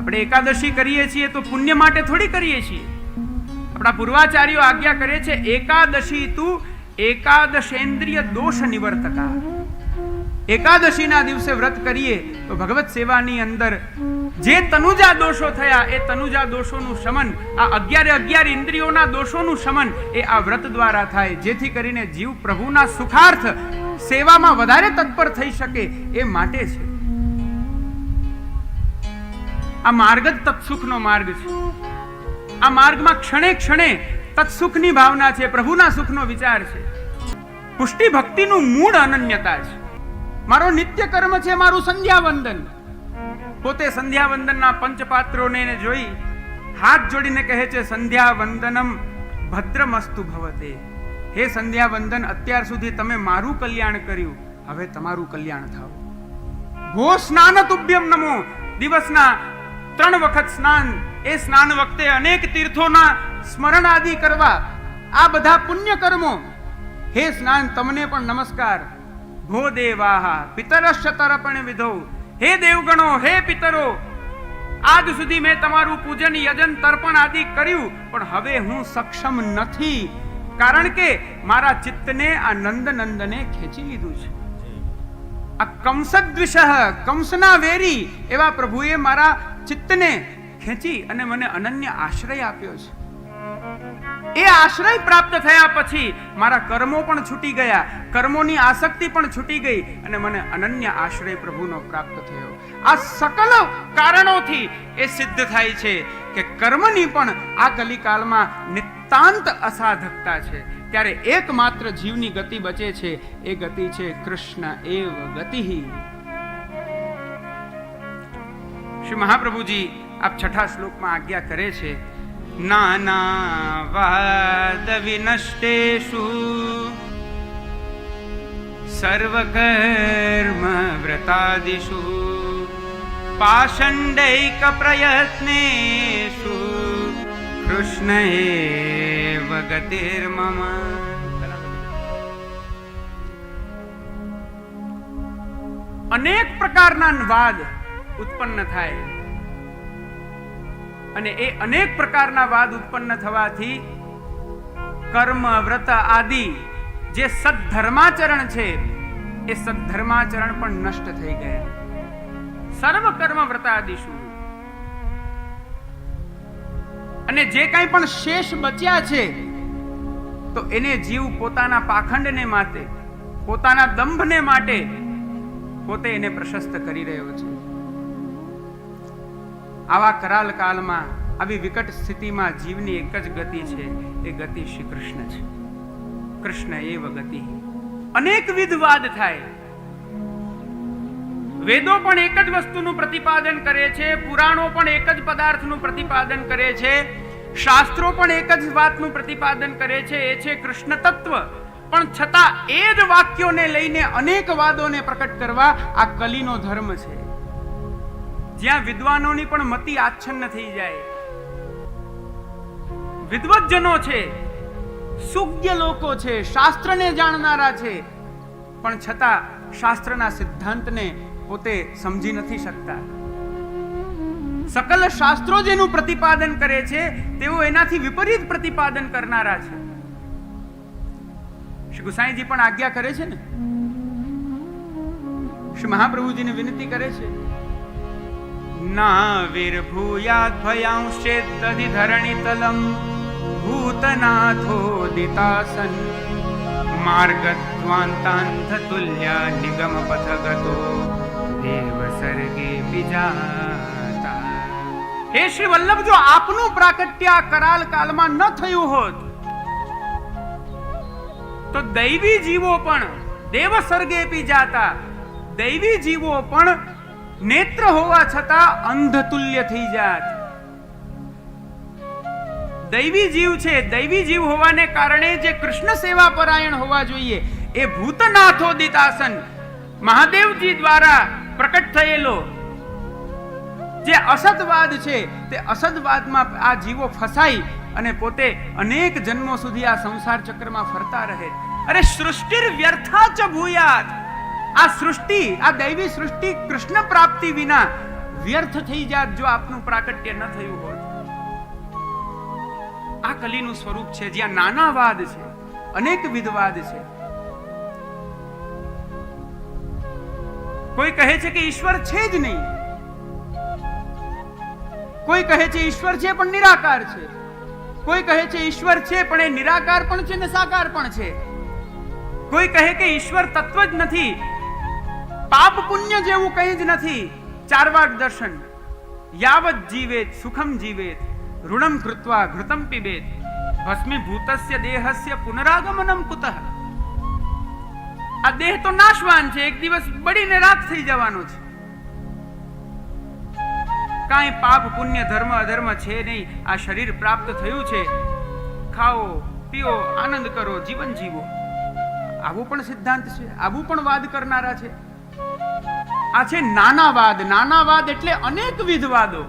આપણે એકાદશી કરીએ છીએ તો પુણ્ય માટે થોડી કરીએ છીએ. આપણા પૂર્વાચાર્યો આજ્ઞા કરે છે, એકાદશી તું એકાદશેન્દ્રિય દોષ નિવર્તકા. એકાદશીના દિવસે વ્રત કરીએ તો ભગવત સેવાની અંદર જે તનુજા દોષો થયા એ તનુજા દોષોનું શમન, આ 11 ઇન્દ્રિયોના દોષોનું શમન એ આ વ્રત દ્વારા થાય, જેથી કરીને જીવ પ્રભુના સુખાર્થ સેવામાં વધારે તત્પર થઈ શકે એ માટે છે. આ માર્ગ જ તત્સુખનો માર્ગ છે. આ માર્ગમાં ક્ષણે ક્ષણે તત્સુખની ભાવના છે, પ્રભુના સુખનો વિચાર છે. પુષ્ટિ ભક્તિનું મૂળ અનન્યતા છે. મારો નિત્ય કર્મ છે મારું સંધ્યાવંદન. પોતે સંધ્યાવંદનના પંચપાત્રોને જોઈ હાથ જોડીને કહે છે, સંધ્યાવંદનમ ભદ્રમસ્તુ ભવતે. હે સંધ્યાવંદન, અત્યાર સુધી તમે મારું કલ્યાણ કર્યું, હવે તમારું કલ્યાણ થાવ. ભો સ્નાન તુભ્યમ નમો. દિવસના 3 વખત સ્નાન, એ સ્નાન વખતે અનેક તીર્થોના સ્મરણ આદિ કરવા, આ બધા પુણ્ય કર્મો. હે સ્નાન, તમને પણ નમસ્કાર. ભો દેવાહા પિતરશ્ચ તર્પણ વિધો. હે દેવગણો, હે પિતરો, આજ સુધી મેં તમારું પૂજન, યજન, તર્પણ આદિ કર્યું, પણ હવે હું સક્ષમ નથી, કારણ કે મારા ચિત્તને આ નંદનંદને ખેંચી લીધું છે. આ કંસદ્વિષ, કંસના વેરી એવા પ્રભુએ મારા ચિત્તને ખેંચી અને મને અનન્ય આશ્રય આપ્યો છે. એ આશ્રય પ્રાપ્ત થયા પછી મારા કર્મો પણ છૂટી ગયા, કર્મોની આસક્તિ પણ છૂટી ગઈ અને મને અનન્ય આશ્રય પ્રભુનો પ્રાપ્ત થયો. આ સકલ કારણોથી એ સિદ્ધ થાય છે કે કર્મની પણ આ કલિકાલમાં નિતાંત અસાધકતા છે. ત્યારે એકમાત્ર જીવની ગતિ બચે છે, એ ગતિ છે કૃષ્ણ એવ ગતિ. શ્રી મહાપ્રભુજી આપ 6થા શ્લોકમાં આજ્ઞા કરે છે, નાનાવાદ વિનષ્ટેષુ સર્વકર્મ વ્રતાદિષુ પાષંડૈક પ્રયત્નેષુ કૃષ્ણ એવ ગતિર્મમ. અનેક પ્રકારના વાદ ઉત્પન્ન થાય અને એ અનેક પ્રકારના વાદ ઉત્પન્ન થવાથી કર્મ, વ્રત આદિ જે સદ્ધર્માચરણ છે એ સદ્ધર્માચરણ પણ નષ્ટ થઈ ગયા. સર્વ કર્મ વ્રત આદિ શું, અને જે કંઈ પણ શેષ બચ્યા છે તો એને જીવ પોતાના પાખંડને માટે, પોતાના દંભને માટે પોતે એને પ્રશસ્ત કરી રહ્યો છે. આવા કરાલ કાળમાં, આવી વિકટ સ્થિતિમાં જીવની એક જ ગતિ છે, એ ગતિ શ્રી કૃષ્ણ છે. કૃષ્ણ એવ ગતિ. અનેકવિધ વાદ થાય. વેદો પણ એક જ વસ્તુનું પ્રતિપાદન કરે છે, પુરાણો પણ એક જ પદાર્થનું પ્રતિપાદન કરે છે, શાસ્ત્રો પણ એક જ વાતનું પ્રતિપાદન કરે છે, એ છે કૃષ્ણ તત્વ. પણ છતાં એ જ વાક્યોને લઈને અનેક વાદોને પ્રકટ કરવા આ કલીનો ધર્મ છે, જ્યાં વિદ્વાનોની પણ મતિ આચ્છન્ન થઈ જાય. વિદ્વજ્જનો છે, સુજ્ઞ લોકો છે, શાસ્ત્રને જાણનારા છે, પણ છતાં શાસ્ત્રના સિદ્ધાંતને પોતે સમજી નથી શકતા. સકલ શાસ્ત્રો જેનું પ્રતિપાદન કરે છે તેઓ એનાથી વિપરીત પ્રતિપાદન કરનારા છે. શ્રી ગુસાઈજી પણ આજ્ઞા કરે છે ને, શ્રી મહાપ્રભુજીને વિનંતી કરે છે, ના વિર્ભૂયાદ ભયાંશ્ચેત તધિધરણિતલમ ભૂતનાથોદિતાસન માર્ગત્વાંતાંતતુલ્ય નિગમ પથગતો દેવ સર્ગે વિજાતા. હે શ્રી વલ્લભ, જો આપનું પ્રાકટ્ય આ કરાલ કાલમાં ન થયું હોત તો દૈવી જીવો પણ દેવ સર્ગે જાતા, દૈવી જીવો પણ નેત્ર હોવા છતાં અંધતુલ્ય થઈ જાત. દૈવી જીવ છે, દૈવી જીવ હોવાને કારણે જે કૃષ્ણ સેવા પરાયણ હોવા જોઈએ એ ભૂતનાથોદિતાસન, મહાદેવજી દ્વારા પ્રકટ થયેલો જે અસદવાદ છે તે અસદવાદમાં આ જીવો ફસાઈ અને પોતે અનેક જન્મો સુધી આ સંસાર ચક્રમાં ફરતા રહે. અરે સૃષ્ટિર વ્યર્થા ચ ભૂયાત. આ સૃષ્ટિ, આ દૈવી સૃષ્ટિ કૃષ્ણ પ્રાપ્તિ વિના વ્યર્થ થઈ જાત જો આપનું પ્રાકટ્ય ન થયું હોત. આ કલીનું સ્વરૂપ છે, જ્યાં નાના વાદ છે, અનેક વિધવાદ છે. કોઈ કહે છે કે ઈશ્વર છે જ નહીં, કોઈ કહે છે ઈશ્વર છે પણ નિરાકાર છે, કોઈ કહે છે ઈશ્વર છે પણ એ નિરાકાર પણ છે ને સાકાર પણ છે, કોઈ કહે કે ઈશ્વર તત્વ જ નથી, પાપ પુણ્ય જેવું કંઈ જ નથી. ચારવાક દર્શન. યાવત જીવેત સુખમ જીવેત ઋણમ કૃત્વા ઘૃતમ પીબેત ભસ્મીભૂતસ્ય દેહસ્ય પુનરાગમનમ કુતઃ. આ દેહ તો નાશવાન છે, એક દિવસ બળીને રાખ થઈ જવાનો છે. કાંઈ પાપ પુણ્ય ધર્મ અધર્મ છે નહીં. આ શરીર પ્રાપ્ત થયું છે, ખાઓ પીઓ આનંદ કરો જીવન જીવો. આવો પણ સિદ્ધાંત છે, આવું પણ વાદ કરનારા છે. આ છે નાના વાદ. નાના વાદ એટલે અનેકવિધ વાદો.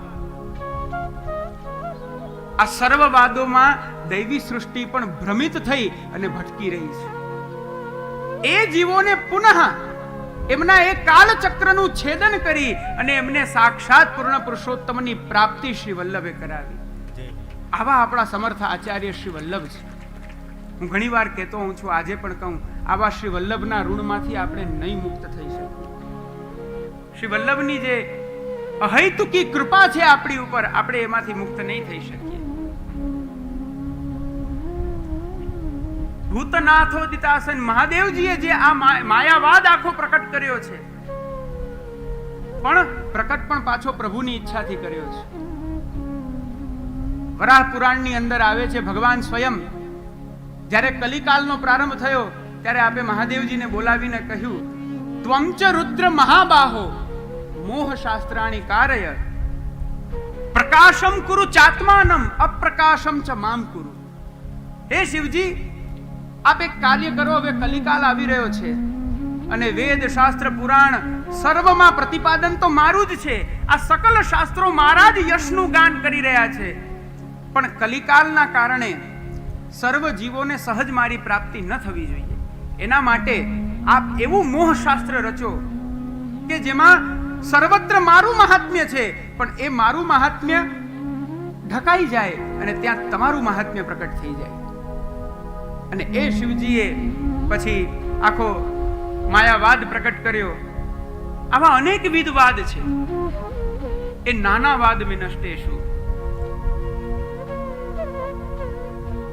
આ સર્વ વાદોમાં દૈવી સૃષ્ટિ પણ ભ્રમિત થઈ અને ભટકી રહી છે. એ જીવોને પુનઃ એમના એ કાલચક્રનું છેદન કરી અને એમને સાક્ષાત પૂર્ણ પુરુષોત્તમની પ્રાપ્તિ શ્રી વલ્લભે કરાવી. આવા આપણા સમર્થ આચાર્ય શ્રી વલ્લભ છે. હું ઘણી વાર કહેતો હું છું, આજે પણ કહું, આવા શ્રી વલ્લભના ઋણમાંથી આપણે નહીં મુક્ત થઈ શકીએ. શ્રી વલ્લભની જે અહૈતુકી કૃપા છે આપણી ઉપર, આપણે એમાંથી મુક્ત નહીં થઈ શકીએ. ભૂતનાથોદિતાસન મહાદેવજીએ જે આ માયાવાદ આખો પ્રકટ કર્યો છે, પણ પ્રકટ પણ પાછો પ્રભુની ઈચ્છાથી કર્યો છે. વરાહ પુરાણની અંદર આવે છે, ભગવાન સ્વયં જ્યારે કલિકાલનો પ્રારંભ થયો ત્યારે આપે મહાદેવજીને બોલાવીને કહ્યું, ત્વં ચ રુદ્ર મહાબાહો મોહ શાસ્ત્રાણી કારય પ્રકાશમ કુરુ ચાત્માનમ અપ્રકાશમ ચ મામ કુરુ. હે શિવજી, આપ એક કાર્ય કરો. હવે કલિકાલ આવી રહ્યો છે અને વેદ શાસ્ત્ર પુરાણ સર્વમાં પ્રતિપાદન તો મારું જ છે. આ સકલ શાસ્ત્રો મારા જ યશનું ગાન કરી રહ્યા છે, પણ કલિકાલના કારણે સર્વ જીવોને સહજ મારી પ્રાપ્તિ ન થવી જોઈએ. એના માટે આપ એવું મોહ શાસ્ત્ર રચો કે જેમાં સર્વત્ર મારું મહાત્મ્ય છે, પણ એ મારું મહાત્મ્ય ઢકાઈ જાય અને ત્યાં તમારું મહાત્મ્ય પ્રકટ થઈ જાય. અને એ શિવજીએ પછી આખો માયાવાદ પ્રકટ કર્યો. આવા અનેકવિધ વાદ છે. એ નાના વાદ વિનષ્ટેષુ.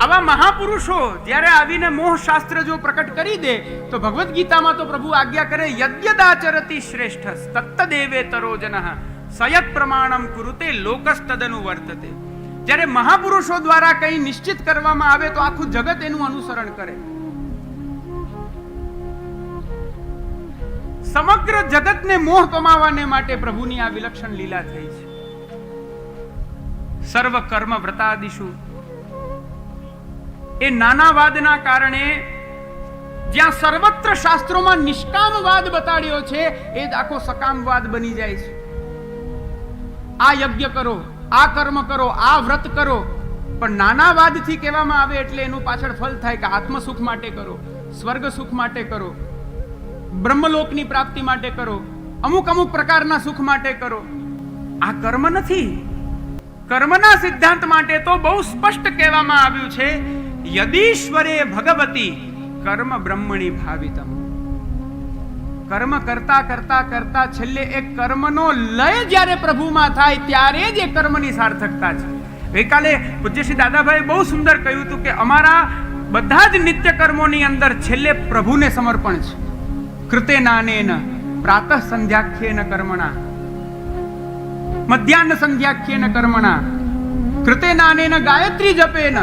આવા મહાપુરુષો જ્યારે આવીને મોહ શાસ્ત્ર જો પ્રકટ કરી દે તો ભગવદ્ ગીતામાં તો પ્રભુ આજ્ઞા કરે, યદ્યદાચરતિ શ્રેષ્ઠ તત્તદેવેતરો જનઃ સયત પ્રમાણમ કુરુતે લોકસ્તદનુ વર્તતે. જ્યારે મહાપુરુષો દ્વારા કંઈ નિશ્ચિત કરવામાં આવે તો આખું જગત એનું અનુસરણ કરે. સમગ્ર જગતને મોહ પમાવવાને માટે પ્રભુની આ વિલક્ષણ લીલા થઈ છે. સર્વ કર્મ વ્રતાદિશુ. એ નાના વાદના કારણે જ્યાં સર્વત્ર શાસ્ત્રોમાં નિષ્કામવાદ બતાડ્યો છે, એ જ આખો સકામવાદ બની જાય છે. આ યજ્ઞ કરો, આ કર્મ કરો, આ વ્રત કરો, પણ નાના વાદથી કહેવામાં આવે એટલે એનું પાછળ ફલ થાય કે આત્મ સુખ માટે કરો, સ્વર્ગ સુખ માટે કરો, બ્રહ્મલોકની પ્રાપ્તિ માટે કરો, અમુક અમુક પ્રકારના સુખ માટે કરો. આ કર્મ નથી. કર્મના સિદ્ધાંત માટે તો બહુ સ્પષ્ટ કહેવામાં આવ્યું છે, યદીશ્વરે ભગવતી કર્મ બ્રહ્મણી ભાવિતમ. કર્મ કરતા કરતા કરતા છેલ્લે એક કર્મનો લય જ્યારે પ્રભુમાં થાય ત્યારે જ એ કર્મની સાર્થકતા છે. ગઈકાલે પૂજ્ય શ્રી દાદાભાઈ બહુ સુંદર કહ્યું હતું કે અમારા બધા જ નિત્ય કર્મોની અંદર છેલ્લે પ્રભુને સમર્પણ છે. કૃતે નાનેન પ્રાતઃ સંધ્યાખ્યેન કર્મણા મધ્યાહ્ન સંધ્યાખ્યેન કર્મણા કૃતે નાનેન ગાયત્રી જપેન.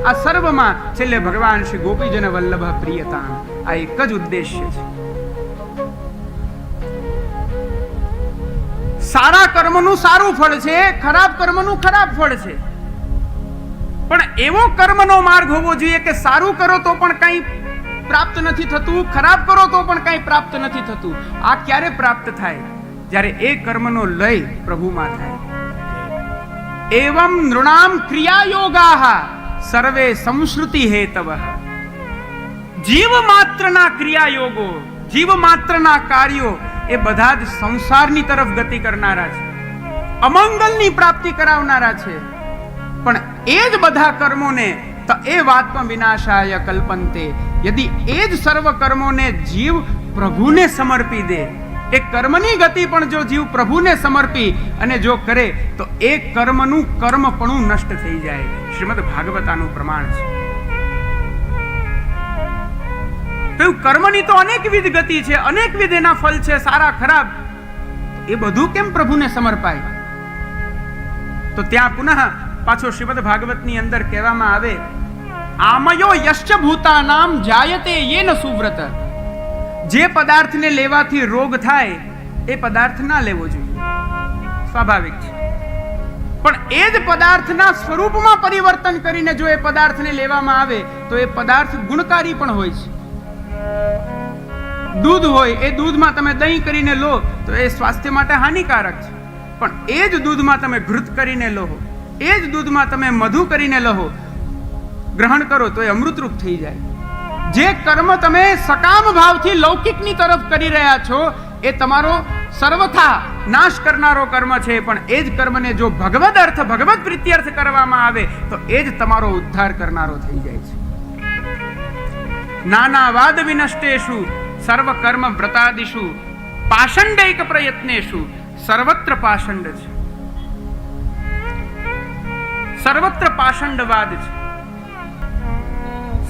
આ સર્વમાં છેલ્લે ભગવાન શ્રી ગોપીજન વલ્લભ પ્રિયતા. આ એક જ ઉદ્દેશ્ય છે. સારા કર્મનું સારું ફળ છે, ખરાબ કર્મનું ખરાબ ફળ છે. પણ એવો કર્મનો માર્ગ હોવો જોઈએ કે સારું કરો તો પણ કંઈ પ્રાપ્ત નથી થતું, ખરાબ કરો તો પણ કંઈ પ્રાપ્ત નથી થતું. આ ક્યારે પ્રાપ્ત થાય? જ્યારે એ કર્મનો લય પ્રભુમાં થાય. એવમ નૃણામ ક્રિયાયોગાહ સર્વે સંશ્રુતિ હેતવઃ. જીવ માત્રના ક્રિયાયોગો, જીવ માત્રના કાર્યો એ બધા જ સંસારની તરફ ગતિ કરનારા છે. અમંગલની પ્રાપ્તિ કરાવનારા છે. પણ એ જ બધા કર્મોને તો એ વાત્મ વિનાશાય કલ્પંતે, યદિ એ જ સર્વ કર્મોને જીવ પ્રભુને સમર્પી દે, એ કર્મની ગતિ પણ જો જીવ પ્રભુને સમર્પી અને જો કરે તો એ કર્મનું કર્મપણું નષ્ટ થઈ જાય. શ્રીમદ ભાગવતાનું પ્રમાણ છે. કહ્યું કર્મની તો અનેકવિધ ગતિ છે, અનેકવિધ એના ફળ છે, સારા ખરાબ. એ બધું કેમ પ્રભુને સમર્પાય? તો ત્યાં પુનઃ પાછો શ્રીમદ ભાગવતની અંદર કહેવામાં આવે, આમયો યશ્ચ ભૂતાનામ જાયતે યેન સુવ્રત. જે પદાર્થને લેવાથી રોગ થાય એ પદાર્થ ના લેવો જોઈએ, સ્વાભાવિક છે. પણ એ જ પદાર્થના સ્વરૂપમાં પરિવર્તન કરીને જો એ પદાર્થને લેવામાં આવે તો એ પદાર્થ ગુણકારી પણ હોય છે. દૂધ હોય, એ દૂધમાં તમે દહીં કરીને લો તો એ સ્વાસ્થ્ય માટે હાનિકારક છે. પણ એ જ દૂધમાં તમે ઘૃત કરીને લો, એ જ દૂધમાં તમે મધુ કરીને લો, ગ્રહણ કરો તો એ અમૃતરૂપ થઈ જાય. જે કર્મ તમે સકામ ભાવથી લૌકિકની તરફ કરી રહ્યા છો એ તમારો સર્વથા નાશ કરનારો કર્મ છે. પણ એ જ કર્મને જો ભગવદ અર્થ, ભગવદ પ્રીત્યર્થ કરવામાં આવે તો એ જ તમારો ઉદ્ધાર કરનારો થઈ જાય છે. નાના વાદ વિનષ્ટેષુ સર્વ કર્મ વ્રતાદિષુ પાષંડૈક પ્રયત્નેષુ સર્વત્ર પાષંડ છે, સર્વત્ર પાષંડવાદ છે.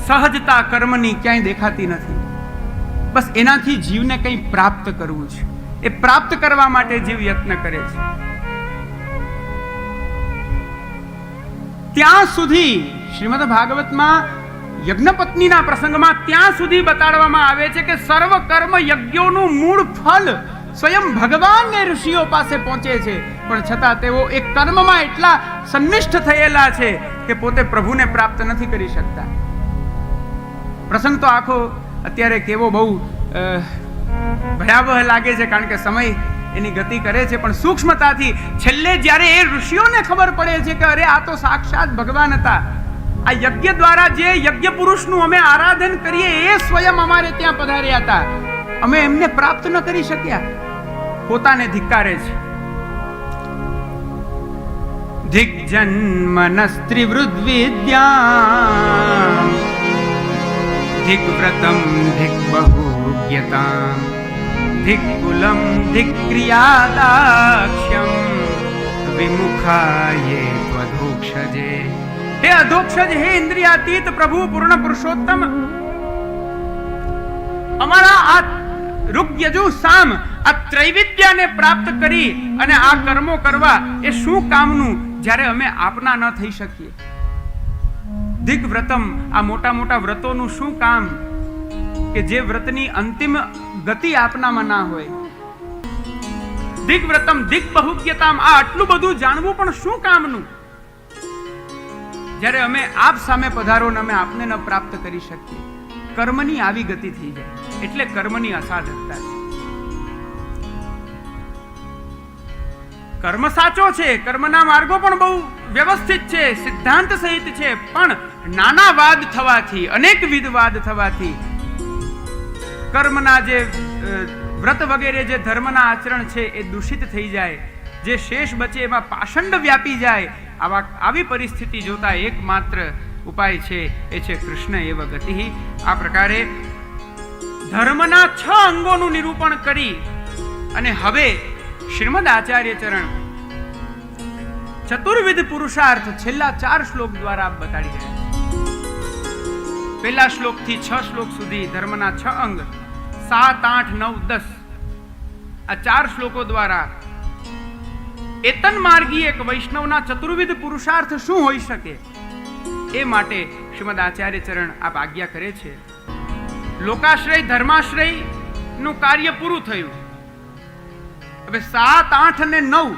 સહજતા કર્મની ક્યાંય દેખાતી નથી. બસ એનાથી જીવને કંઈ પ્રાપ્ત કરવું છે, એ પ્રાપ્ત કરવા માટે જીવ યત્ન કરે છે. ત્યાં સુધી શ્રીમદ ભાગવતમાં યજ્ઞપત્નીના પ્રસંગમાં ત્યાં સુધી બતાડવામાં આવે છે કે સર્વ કર્મ યજ્ઞોનું મૂળ ફળ સ્વયં ભગવાનને ઋષિઓ પાસે પહોંચે છે. પણ છતાં તેઓ એક કર્મમાં એટલા સંનિષ્ઠ થયેલા છે કે પોતે પ્રભુને પ્રાપ્ત નથી કરી શકતા. પ્રસંગ તો આખો અત્યારે કેવો બહુ ભયાવહ લાગે છે, કારણ કે સમય એની ગતિ કરે છે. પણ સૂક્ષ્મતાથી છેલ્લે જ્યારે એ ઋષિઓને ખબર પડે છે કે અરે આ તો સાક્ષાત ભગવાન હતા, આ યજ્ઞ દ્વારા જે યજ્ઞ પુરુષનું અમે આરાધન કરીએ એ સ્વયં અમારે ત્યાં પધાર્યા હતા, અમે એમને પ્રાપ્ત ન કરી શક્યા, પોતાને ધિક્કારે છે. ધિક્જન્મનસ્ત્રિવૃદ્ધ વિદ્યા ધિક્વ્રતમ ધિક્બહુજ્ઞતામ ધિક્કુલમ ધિક્ક્રિયાદાક્ષ્યમ વિમુખાયે ત્વધોક્ષજે. હે અધોક્ષજ, હે ઇન્દ્રિયાતીત પ્રભુ પૂર્ણ પુરુષોત્તમ, અમારા આ ઋગ યજુ સામ આ ત્રૈવિદ્યાને પ્રાપ્ત કરી અને આ કર્મો કરવા એ શું કામનું જ્યારે અમે આપના ન થઈ શકીએ? દિગ્વ્રતમ, આ મોટા મોટા વ્રતોનું શું કામ કે જે વ્રતની અંતિમ ગતિ આપનામાં ના હોય? દિગ્વ્રતમ દિગ્બહુજ્ઞતામ, આ આટલું બધું જાણવું પણ શું કામનું જ્યારે અમે આપ સામે પધારો ને અમે આપને ન પ્રાપ્ત કરી શકીએ? કર્મની આવી ગતિ થઈ જાય એટલે કર્મની અસાધકતા છે. કર્મ સાચો છે, કર્મના માર્ગો પણ બહુ વ્યવસ્થિત છે, સિદ્ધાંત સહિત છે. પણ નાના વાદ થવાથી, અનેકવિધ વાદ થવાથી કર્મના જે વ્રત વગેરે જે ધર્મના આચરણ છે એ દૂષિત થઈ જાય. જે શેષ બચે એમાં પાષંડ વ્યાપી જાય. આવી પરિસ્થિતિ જોતા એકમાત્ર ઉપાય છે એ છે કૃષ્ણ એવ ગતિ. આ પ્રકારે ધર્મના 6 અંગોનું નિરૂપણ કરી અને હવે શ્રીમદ આચાર્ય ચરણ ચતુર્વિધ પુરુષાર્થ છેલ્લા 4 શ્લોક દ્વારા બતાડી રહ્યા છે. પહેલા શ્લોકથી 6 શ્લોક સુધી ધર્મના 6 અંગ 7, 8, 9, 10 આ 4 શ્લોકો દ્વારા એતન માર્ગી એક વૈષ્ણવના ચતુર્વિધ પુરુષાર્થ શું હોઈ શકે એ માટે શ્રીમદ આચાર્ય ચરણ આપ આજ્ઞા કરે છે. લોકાશ્રય ધર્માશ્રય નું કાર્ય પૂરું થયું. હવે 7, 8 અને 9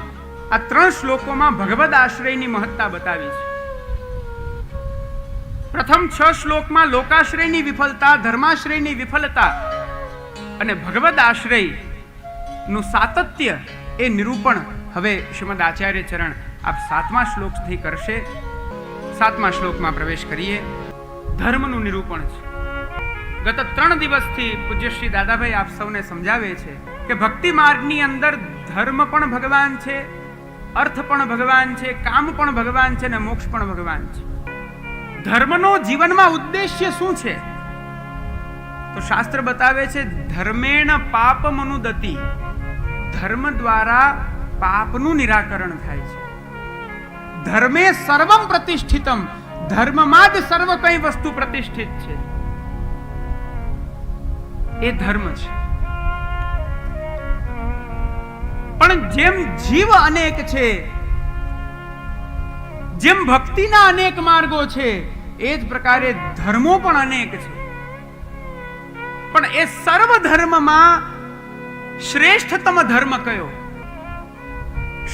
આ 3 શ્લોકોમાં ભગવદ આશ્રયની મહત્તા બતાવી છે. પ્રથમ 6 શ્લોકમાં લોકાશ્રયની વિફલતા, ધર્માશ્રયની વિફલતા અને ભગવદ આશ્રય નું સાતત્ય એ નિરૂપણ હવે શ્રીમદ આચાર્ય ચરણ આપ 7મા શ્લોકથી કરશે. 7મા શ્લોકમાં પ્રવેશ કરીએ. ધર્મનું નિરૂપણ છે. ગત 3 દિવસથી પૂજ્ય શ્રી દાદાભાઈ આપ સૌને સમજાવે છે કે ભક્તિ માર્ગની અંદર ધર્મ પણ ભગવાન છે અર્થ પણ ભગવાન છે, કામ પણ ભગવાન છે, ને મોક્ષ પણ ભગવાન છે. ધર્મનો જીવનમાં ઉદ્દેશ્ય શું છે? તો શાસ્ત્ર બતાવે છે, ધર્મેણ પાપમ અનુદતિ. ધર્મ દ્વારા પાપનું નિરાકરણ થાય છે. ધર્મે સર્વમ પ્રતિષ્ઠિતમ. ધર્મમાં જ સર્વ કઈ વસ્તુ પ્રતિષ્ઠિત છે. એ ધર્મ છે. પણ જેમ જીવ અનેક છે, જેમ ભક્તિના અનેક માર્ગો છે, એ જ પ્રકારે ધર્મો પણ અનેક છે. પણ એ સર્વ ધર્મમાં શ્રેષ્ઠતમ ધર્મ કયો?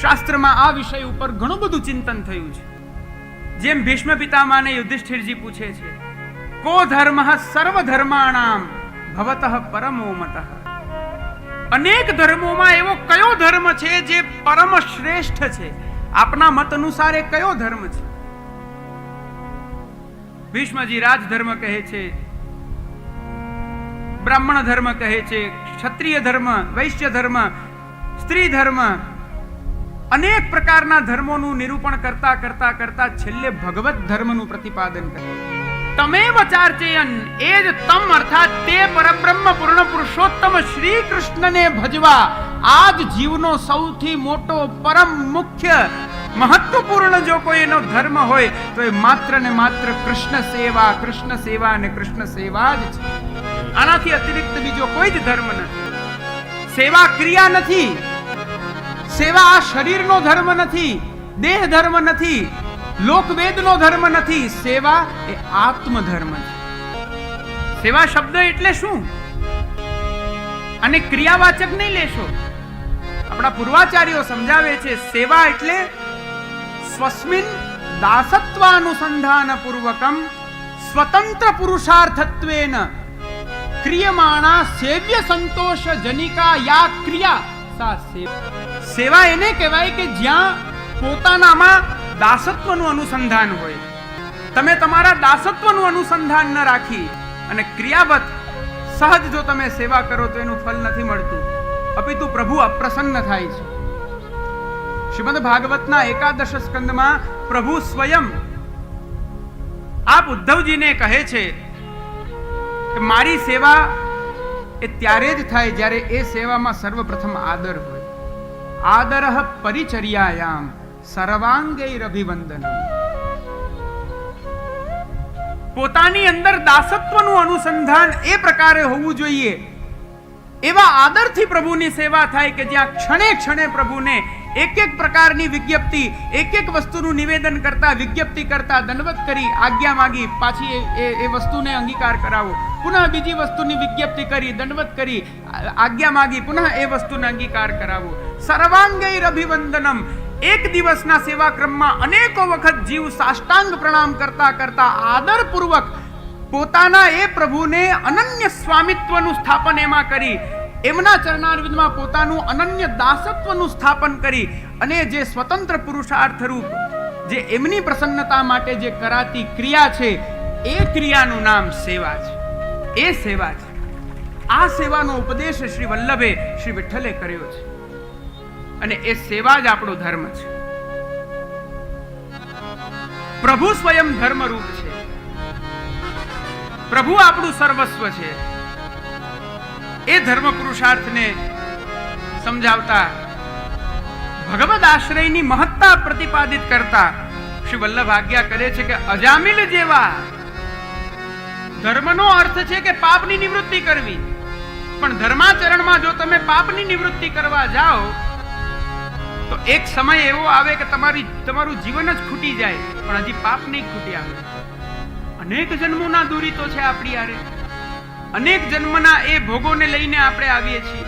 શાસ્ત્રમાં આ વિષય ઉપર ઘણું બધું ચિંતન થયું છે. જેમ ભીષ્મ પિતામહને યુધિષ્ઠિરજી પૂછે છે, કો ધર્મઃ સર્વ ધર્માણામ ભવતઃ પરમો મતઃ. અનેક ધર્મોમાં એવો કયો ધર્મ છે જે પરમ શ્રેષ્ઠ છે? આપના મત અનુસાર એ કયો ધર્મ છે? ભીષ્મજી રાજધર્મ કહે છે, બ્રાહ્મણ ધર્મ કહે છે, ક્ષત્રિય ધર્મ, વૈશ્ય ધર્મ, સ્ત્રી ધર્મ, અનેક પ્રકારના ધર્મોનું નિરૂપણ કરતા કરતા કરતા છેલ્લે ભગવત ધર્મનું પ્રતિપાદન કરે. તમેવ ચાર્ચયન, એ જ તમ અર્થાત તે પરબ્રહ્મ પૂર્ણ પુરુષોત્તમ શ્રી કૃષ્ણને ભજવા આ જ જીવનો સૌથી મોટો પરમ મુખ્ય મહત્વપૂર્ણ જો કોઈ એનો ધર્મ હોય તો એ માત્ર ને માત્ર કૃષ્ણ સેવા અને કૃષ્ણ સેવા જ છે. આનાથી અતિરિક્ત બીજો કોઈ જ ધર્મ નથી. સેવા ક્રિયા નથી. સેવા આ શરીરનો ધર્મ નથી, દેહ ધર્મ નથી, લોકવેદનો ધર્મ નથી. સેવા એ આત્મધર્મ છે. સેવા શબ્દ એટલે શું? અને ક્રિયાવાચક નહીં લેશો. આપણા પૂર્વાચાર્યો સમજાવે છે, સેવા એટલે સ્વસ્મિન દાસત્વાનુસંધાન પૂર્વકમ સ્વતંત્ર પુરુષાર્થત્વેન ક્રિયમાણા સેવ્ય સંતોષ જનિકા યા ક્રિયા સા સેવા. સેવા એને કહેવાય કે જ્યાં પોતાનામાં દાસત્વનું અનુસંધાન હોય. તમે તમારા દાસત્વનું અનુસંધાન ન રાખી અને ક્રિયાવત સહજ જો તમે સેવા કરો તો એનું ફળ નથી મળતું, અપિતુ પ્રભુ અપ્રસન્ન થાય છે. શ્રીમદ ભાગવતના 11 સ્કંદમાં પ્રભુ સ્વયં આપ ઉદ્ધવજીને કહે છે કે મારી સેવા એ ત્યારે જ થાય જ્યારે એ સેવામાં સર્વપ્રથમ આદર હોય. આદરઃ પરિચર્યાયામ સર્વાંગૈરભિવંદનમ. પોતાની અંદર દાસત્વનું અનુસંધાન એ પ્રકારે હોવું જોઈએ. એવા આદરથી પ્રભુની સેવા થાય કે જ્યાં ક્ષણે ક્ષણે પ્રભુને એક એક પ્રકારની વિજ્ઞપ્તિ, એક એક વસ્તુનું નિવેદન કરતા, વિજ્ઞપ્તિ કરતા, દંડવત કરી, આજ્ઞા માંગી, પાછી એ વસ્તુને અંગીકાર કરાવો, પુનઃ બીજી વસ્તુની વિજ્ઞપ્તિ કરી, દંડવત કરી, આજ્ઞા માંગી, પુનઃ એ વસ્તુને અંગીકાર કરાવો. સર્વાંગૈરભિવંદનમ. એક દિવસના સેવા ક્રમમાં અનેકો વખત જીવ સાષ્ટાંગ પ્રણામ કરતા કરતા આદરપૂર્વક પોતાના એ પ્રભુને અનન્ય સ્વામિત્વનું સ્થાપન એમાં કરી, એમના ચરણારવિંદમાં પોતાનું અનન્ય દાસત્વનું સ્થાપન કરી અને જે સ્વતંત્ર પુરુષાર્થ રૂપ જે એમની પ્રસન્નતા માટે જે કરાતી ક્રિયા છે એ ક્રિયાનું નામ સેવા છે. એ સેવા છે. આ સેવાનો ઉપદેશ શ્રી વલ્લભે, શ્રી વિઠ્ઠલે કર્યો છે અને એ સેવા જ આપણો ધર્મ છે. પ્રભુ સ્વયં ધર્મરૂપ છે. પ્રભુ આપણું સર્વસ્વ છે. એ ધર્મ પુરુષાર્થને સમજાવતા, ભગવદ આશ્રયની મહત્તા પ્રતિપાદિત કરતા શ્રી વલ્લભ આજ્ઞા કરે છે કે અજામિલ જેવા. ધર્મનો અર્થ છે કે પાપની નિવૃત્તિ કરવી. પણ ધર્માચરણમાં જો તમે પાપની નિવૃત્તિ કરવા જાઓ તો એક સમય એવો આવે કે તમારું જીવન જ ખૂટી જાય, પણ હજી પાપ નહીં ખૂટી આવે. અનેક જન્મોના દુરિતો છે આપણી આરે. અનેક જન્મના એ ભોગોને લઈને આપણે આવીએ છીએ.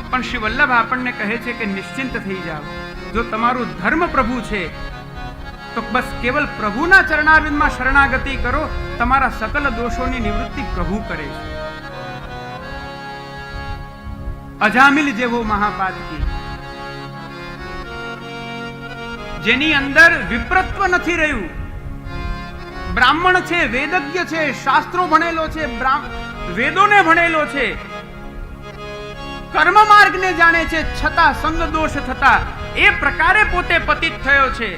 પણ શ્રી વલ્લભ આપણને કહે છે કે નિશ્ચિંત થઈ જાઓ. જો તમારું ધર્મ પ્રભુ છે તો બસ કેવલ પ્રભુના ચરણારવિંદમાં શરણાગતિ કરો. તમારા સકલ દોષોની નિવૃત્તિ પ્રભુ કરે છે. અજામિલ જેવો મહાપાતકી, જેની અંદર વિપ્રત્વ નથી રહ્યું. બ્રાહ્મણ છે, વેદજ્ઞ છે, શાસ્ત્રો ભણેલો છે, વેદોને ભણેલો છે, કર્મ માર્ગને જાણે છે, છતાં સંગ દોષ થતા એ પ્રકારે પોતે પતિત થયો છે,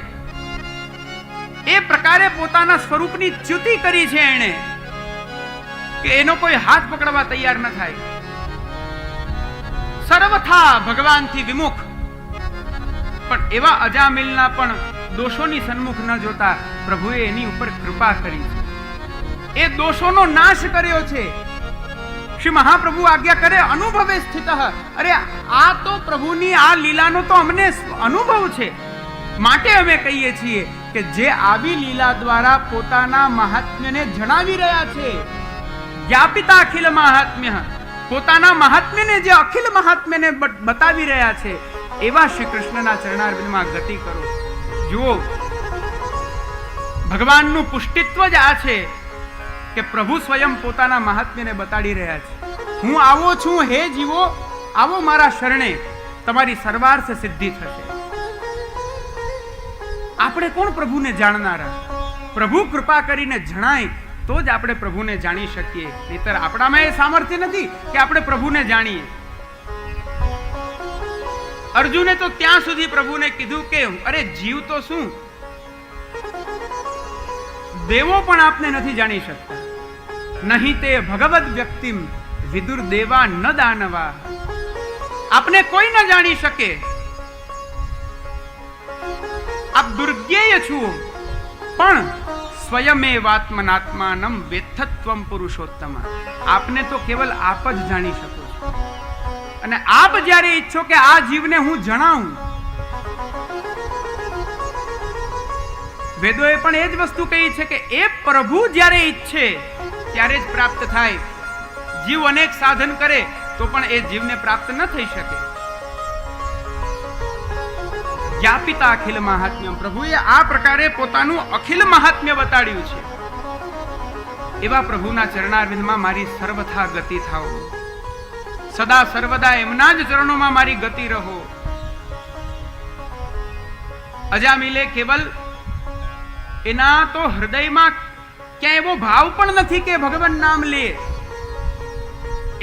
એ પ્રકારે પોતાના સ્વરૂપની ચ્યુતિ કરી છે એણે, કે એનો કોઈ હાથ પકડવા તૈયાર ન થાય. સર્વથા ભગવાનથી વિમુખ, પણ એવા અજામિલના પણ દોષોની સન્મુખ ન જોતા પ્રભુએ એની ઉપર કૃપા કરી છે, એ દોષોનો નાશ કર્યો છે. શ્રી મહાપ્રભુ આજ્ઞા કરે અનુભવે સ્થિત. અરે આ તો પ્રભુની આ લીલાનો તો અમને અનુભવ છે, માટે અમે કહીએ છીએ કે જે આવી લીલા દ્વારા પોતાના મહાત્મ્યને જણાવી રહ્યા છે, જ્ઞાપિતા અખિલ મહાત્મ્ય, પોતાના મહાત્મ્યને જે અખિલ મહાત્મ્યને બતાવી રહ્યા છે, એવા શ્રી કૃષ્ણના ચરણારવિંદમાં ગતિ કરો. જુઓ, ભગવાનનું પુષ્ટિત્વ જ આ છે કે પ્રભુ સ્વયં પોતાના મહાત્મ્યને બતાડી રહ્યા છે. હું આવો છું, હે જીવો, આવો મારા શરણે, તમારી સર્વાર્થ સિદ્ધિ થશે. આપણે કોણ પ્રભુને જાણનારા? પ્રભુ કૃપા કરીને જણાય તો જ આપણે પ્રભુને જાણી શકીએ, નહીતર આપણામાં એ સામર્થ્ય નથી કે આપણે પ્રભુને જાણીએ. અર્જુને તો ત્યાં સુધી પ્રભુને કીધું કે અરે જીવ તો શું, દેવો પણ આપને નથી જાણી શકતા. નહીં તે ભગવદ વ્યક્તિમ વિદુર દેવા ન દાનવા, આપને કોઈ ન જાણી શકે. આપ દુર્જ્ઞેય છો, પણ સ્વયમેવાત્મનાત્માનમ વેત્થત્વમ પુરુષોત્તમ, આપને તો કેવલ આપ જ જાણી શકો છો. અને આપ જ્યારે ઈચ્છો કે આ જીવને હું જણાવું, વેદોએ પણ એ જ વસ્તુ કહી છે કે એ પ્રભુ જ્યારે ઈચ્છે ત્યારે જ પ્રાપ્ત થાય. જીવ અનેક સાધન કરે તો પણ એ જીવને પ્રાપ્ત ન થઈ શકે. જ્ઞાપિતા અખિલ મહાત્મ્ય, પ્રભુએ આ પ્રકારે પોતાનું અખિલ મહાત્મ્ય બતાડ્યું છે. એવા પ્રભુના ચરણારવિંદમાં મારી સર્વથા ગતિ થાઓ, સદા સર્વદા એમના જ ચરણોમાં મારી ગતિ રહો. અજામિલે કેવલ એના તો હૃદયમાં ક્યાંય એવો ભાવ પણ નથી કે ભગવાન નામ લે,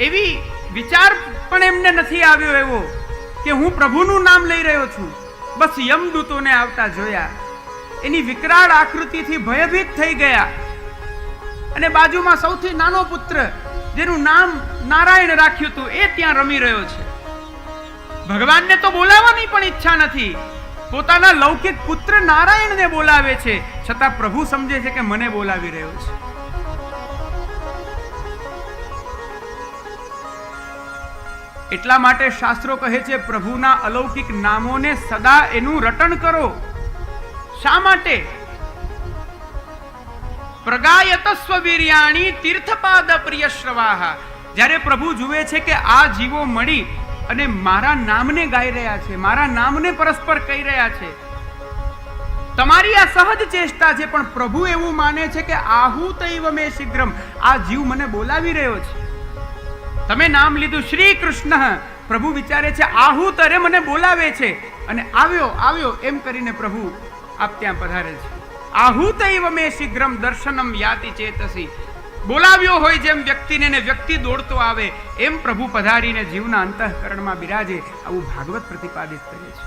એવી વિચાર પણ એમને નથી આવ્યો એવો કે હું પ્રભુનું નામ લઈ રહ્યો છું. બસ યમદૂતોને આવતા જોયા, એની વિકરાળ આકૃતિથી ભયભીત થઈ ગયા, અને બાજુમાં સૌથી નાનો પુત્ર જેનું નામ નારાયણ રાખ્યું હતું એ ત્યાં રમી રહ્યો છે. ભગવાનને તો બોલાવવાની પણ ઈચ્છા નથી, પોતાના લૌકિક પુત્ર નારાયણને બોલાવે છે, છતાં પ્રભુ સમજે છે કે મને બોલાવી રહ્યો છે. એટલા માટે શાસ્ત્રો કહે છે પ્રભુના અલૌકિક નામોને સદા એનું રટણ કરો. શા માટે? પ્રગાયત સ્વવીર્યાણી તીર્થપાદ પ્રિયશ્રવાહ. જ્યારે પ્રભુ જુએ છે કે આ જીવો મળી અને મારા નામને ગાઈ રહ્યા છે, મારા નામને પરસ્પર કહી રહ્યા છે, તમારી આ સહજ ચેષ્ટા છે, પણ પ્રભુ એવું માને છે કે આહુતૈવ મે શીઘ્રમ, આ જીવ મને બોલાવી રહ્યો છે. તમે નામ લીધું શ્રી કૃષ્ણ, પ્રભુ વિચારે છે આહુત અરે મને બોલાવે છે, અને આવ્યો આવ્યો એમ કરીને પ્રભુ આપ ત્યાં પધારે છે. આહુતૈવ મે શીઘ્રમ દર્શનમ યાતિ ચેતસી, બોલાવ્યો હોય જેમ વ્યક્તિને ને વ્યક્તિ દોડતો આવે એમ પ્રભુ પધારીને જીવના અંતઃકરણમાં બિરાજે, આવું ભાગવત પ્રતિપાદિત કરે છે.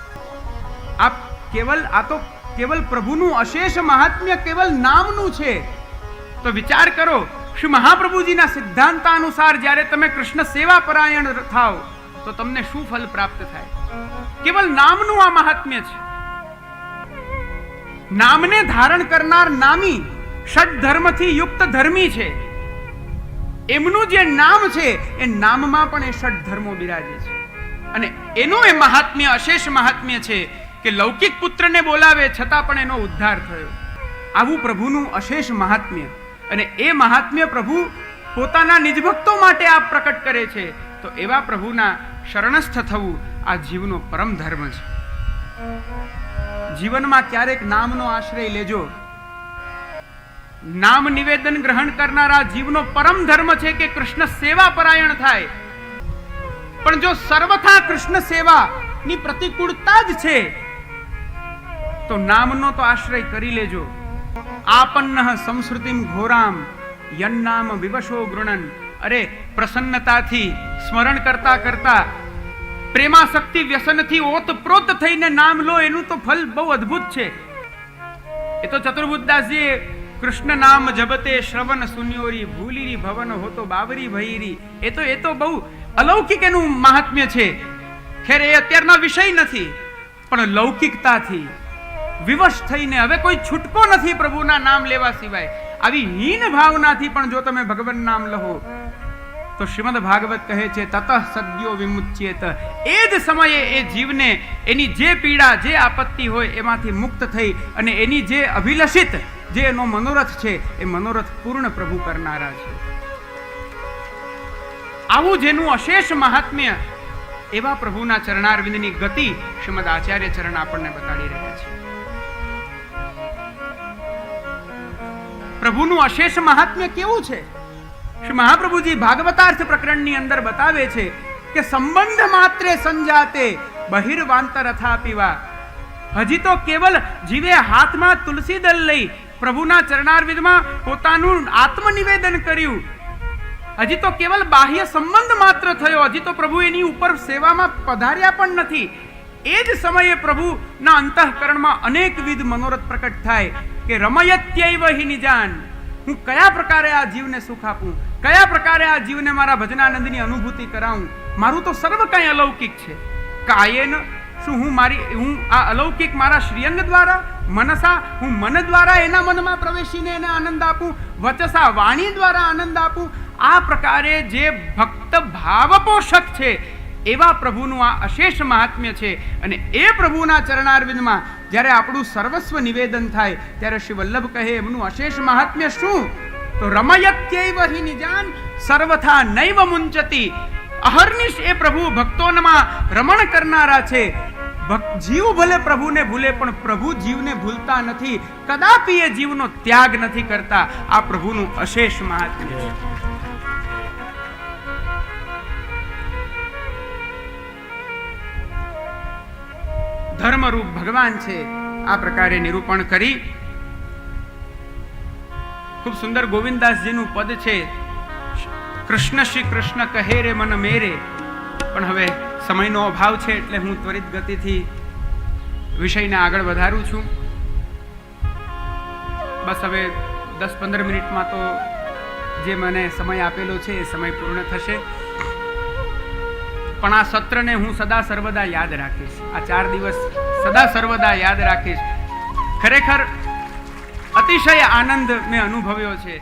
આ તો કેવલ પ્રભુનું અશેષ મહાત્મ્ય કેવલ નામનું છે. તો વિચાર કરો, શ્રી મહાપ્રભુજીના સિદ્ધાંતાનુસાર જ્યારે તમે કૃષ્ણ સેવા પરાયણ થાવ તો તમને શું ફલ પ્રાપ્ત થાય? કેવલ નામનું આ મહાત્મ્ય છે. નામને ધારણ કરનાર નામી ષડ ધર્મથી યુક્ત ધર્મી છે. એમનું જે નામ છે એ નામમાં પણ એ ષડ ધર્મો બિરાજે છે, અને એનું એ મહાત્મ્ય અશેષ મહાત્મ્ય છે કે લૌકિક પુત્રને બોલાવે છતાં પણ એનો ઉદ્ધાર થયો. આવું પ્રભુનું અશેષ મહાત્મ્ય, અને એ મહાત્મ્ય પ્રભુ પોતાના નિજભક્તો માટે આ પ્રકટ કરે છે. તો એવા પ્રભુના શરણસ્થ થવું આ જીવનો પરમ ધર્મ છે. જીવનમાં ક્યારેક નામનો આશ્રય લેજો. નામ નિવેદન ગ્રહણ કરનારા જીવનો પરમ ધર્મ છે કે કૃષ્ણ સેવા પરાયણ થાય. પણ જો સર્વથા કૃષ્ણ સેવાની પ્રતિકૂળતા જ છે તો નામનો તો આશ્રય કરી લેજો. આપન્નઃ સંસ્કૃતિમ ઘોરામ યન્નામ વિવશો ગૃણન. અરે પ્રસન્નતાથી સ્મરણ કરતા કરતા પ્રેમાસક્તિ વ્યસનથી ઓતપ્રોત થઈને નામ લો, એનું તો ફલ બહુ અદ્ભુત છે. એ તો ચતુર્બુદ્ધદાસજીએ કૃષ્ણ નામ જબતે શ્રવણ સુન્યોરી ભૂલીરી ભવન હોતો બાવરી ભૈરી, એ તો બહુ અલૌકિક એનું મહાત્મ્ય છે. ખેર એ અત્યારના વિષય નથી, પણ લૌકિકતાથી વિવશ થઈને હવે કોઈ છૂટકો નથી પ્રભુના નામ લેવા સિવાય. આવી હીન ભાવનાથી પણ જો તમે ભગવાન નામ લહો તો શ્રીમદ ભાગવત કહે છે તતઃ સદ્યો વિમુચ્યેત, એ જ સમયે એ જીવને એની જે પીડા, જે આપત્તિ હોય એમાંથી મુક્ત થઈ અને એની જે અભિલષિત જે એનો મનોરથ છે એ મનોરથ પૂર્ણ પ્રભુ કરનારા છે. આવું જેનું અશેષ મહાત્મ્ય એવા પ્રભુના ચરણારવિંદની ગતિ શ્રીમદ આચાર્ય ચરણ આપણને બતાડી રહ્યા છે. પ્રભુનું અશેષ મહાત્મ્ય કેવું છે? શ્રી મહાપ્રભુજી ભાગવતાર્થ પ્રકરણની અંદર બતાવે છે કે સંબંધ માત્રે સંજાતે બહિર્વાંતર અથા પીવા. હજી તો કેવલ જીવે હાથમાં તુલસી દલ લઈ પ્રભુના ચરણારવિંદમાં પોતાનું આત્મનિવેદન કર્યું. હજી તો કેવલ બાહ્ય સંબંધ માત્ર થયો, હજી તો પ્રભુ એની ઉપર સેવામાં પધાર્યા પણ નથી. એ જ સમયે પ્રભુના અંતઃકરણમાં અનેકવિધ મનોરથ પ્રકટ થાય કે રમયત્યૈવ હિ નિજાન, હું કયા પ્રકારે આ જીવને સુખ આપું, કયા પ્રકારે આ જીવને મારા ભજનાનંદની અનુભૂતિ કરાવું. મારું તો સર્વ કંઈ અલૌકિક છે. કાયેન, શું હું આ અલૌકિક મારા શ્રીઅંગ દ્વારા, મનસા હું મન દ્વારા એના મનમાં પ્રવેશીને એને આનંદ આપું, વચસા વાણી દ્વારા આનંદ આપું. આ પ્રકારે જે ભક્ત ભાવપોષક છે એવા પ્રભુનું આ અશેષ મહાત્મ્ય છે. અને એ પ્રભુના ચરણારવિંદમાં જ્યારે આપણું સર્વસ્વ નિવેદન થાય ત્યારે શ્રી વલ્લભ કહે એમનું અશેષ મહાત્મ્ય શું? તો રમયત્યૈવ હિ નિજાન સર્વથા નૈવ મુંચતી. અહર્નિશ એ પ્રભુ ભક્તોમાં રમણ કરનારા છે. જીવ ભલે પ્રભુને ભૂલે પણ પ્રભુ જીવને ભૂલતા નથી. કદાપી એ જીવનો ત્યાગ નથી કરતા. આ પ્રભુનું અશેષ મહાત્મ્ય છે. ધર્મરૂપ ભગવાન છે. આ પ્રકારે નિરૂપણ કરી ખૂબ સુંદર ગોવિંદદાસજીનું પદ છે, કૃષ્ણ શ્રી કૃષ્ણ કહે રે મન મેરે. પણ હવે સમયનો અભાવ છે એટલે હું ત્વરિત ગતિથી વિષયને આગળ વધારું છું. બસ હવે 10-15 મિનિટમાં તો જે મને સમય આપેલો છે એ સમય પૂર્ણ થશે. પણ આ સત્રને હું સદા સર્વદા યાદ રાખીશ. આ 4 દિવસ સદા સર્વદા યાદ રાખીશ. ખરેખર અતિશય આનંદ મેં અનુભવ્યો છે.